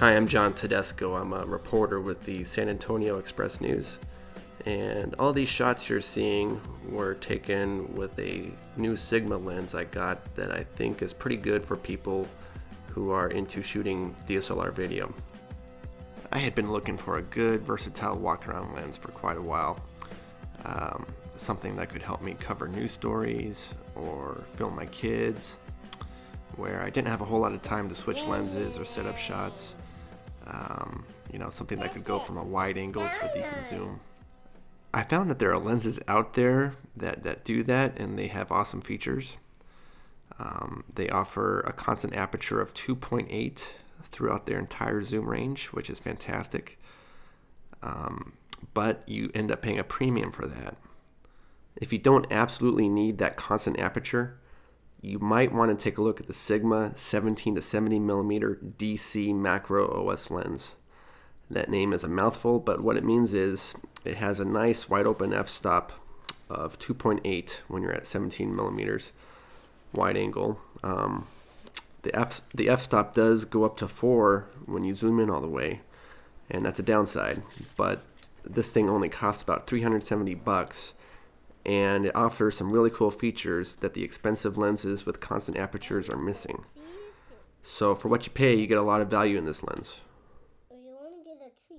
Hi, I'm John Tedesco. I'm a reporter with the San Antonio Express News. And all these shots you're seeing were taken with a new Sigma lens I got that I think is pretty good for people who are into shooting DSLR video. I had been looking for a good, versatile walk-around lens for quite a while. Something that could help me cover news stories or film my kids, where I didn't have a whole lot of time to switch lenses or set up shots. Something that could go from a wide angle to a decent zoom. I found that there are lenses out there that do that, and they have awesome features. They offer a constant aperture of 2.8 throughout their entire zoom range, which is fantastic. But you end up paying a premium for that. If you don't absolutely need that constant aperture, you might want to take a look at the Sigma 17 to 70 millimeter DC macro OS lens. That name is a mouthful, but what it means is it has a nice wide open f-stop of 2.8 when you're at 17 millimeters wide angle. The f-stop does go up to 4 when you zoom in all the way, and that's a downside, but this thing only costs about $370, and it offers some really cool features that the expensive lenses with constant apertures are missing. So for what you pay, you get a lot of value in this lens.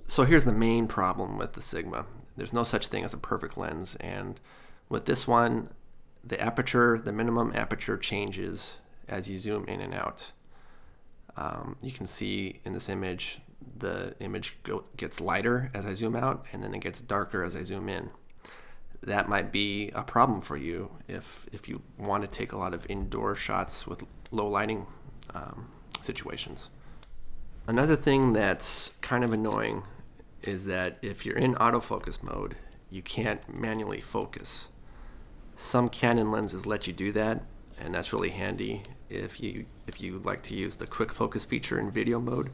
So here's the main problem with the Sigma. There's no such thing as a perfect lens, and with this one, the minimum aperture changes as you zoom in and out. You can see in this image, the image gets lighter as I zoom out, and then it gets darker as I zoom in. That might be a problem for you if you want to take a lot of indoor shots with low lighting situations. Another thing that's kind of annoying is that if you're in autofocus mode, you can't manually focus. Some Canon lenses let you do that, and that's really handy if you like to use the quick focus feature in video mode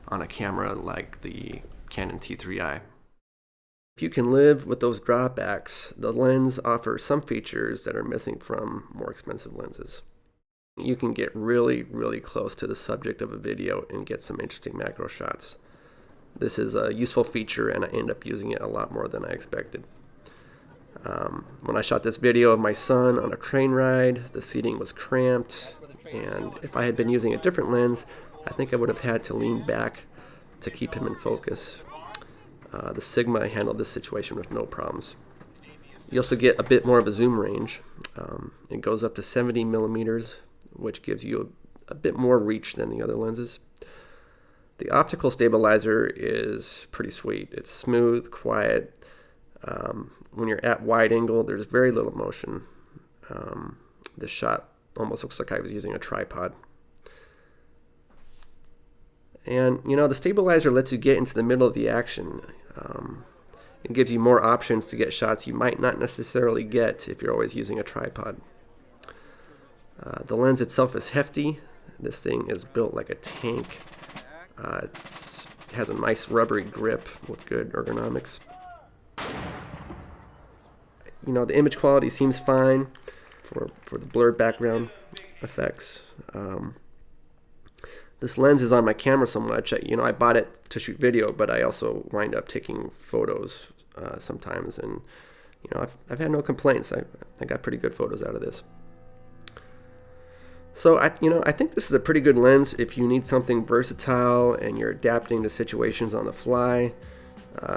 on a camera like the Canon T3i. If you can live with those drawbacks, the lens offers some features that are missing from more expensive lenses. You can get really, really close to the subject of a video and get some interesting macro shots. This is a useful feature, and I end up using it a lot more than I expected. When I shot this video of my son on a train ride, the seating was cramped, and if I had been using a different lens, I think I would have had to lean back to keep him in focus. The Sigma handled this situation with no problems. You also get a bit more of a zoom range. It goes up to 70 millimeters, which gives you a bit more reach than the other lenses. The optical stabilizer is pretty sweet. It's smooth, quiet. When you're at wide angle, there's very little motion. This shot almost looks like I was using a tripod. And the stabilizer lets you get into the middle of the action. It gives you more options to get shots you might not necessarily get if you're always using a tripod. The lens itself is hefty. This thing is built like a tank. It has a nice rubbery grip with good ergonomics. The image quality seems fine for the blurred background effects. This lens is on my camera so much. I bought it to shoot video, but I also wind up taking photos sometimes, and I've had no complaints. I got pretty good photos out of this. So I think this is a pretty good lens if you need something versatile and you're adapting to situations on the fly.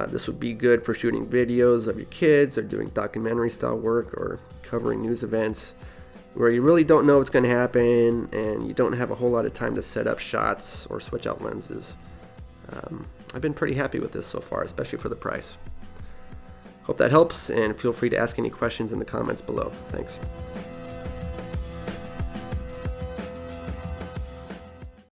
This would be good for shooting videos of your kids or doing documentary style work or covering news events where you really don't know what's going to happen and you don't have a whole lot of time to set up shots or switch out lenses. I've been pretty happy with this so far, especially for the price. Hope that helps, and feel free to ask any questions in the comments below. Thanks.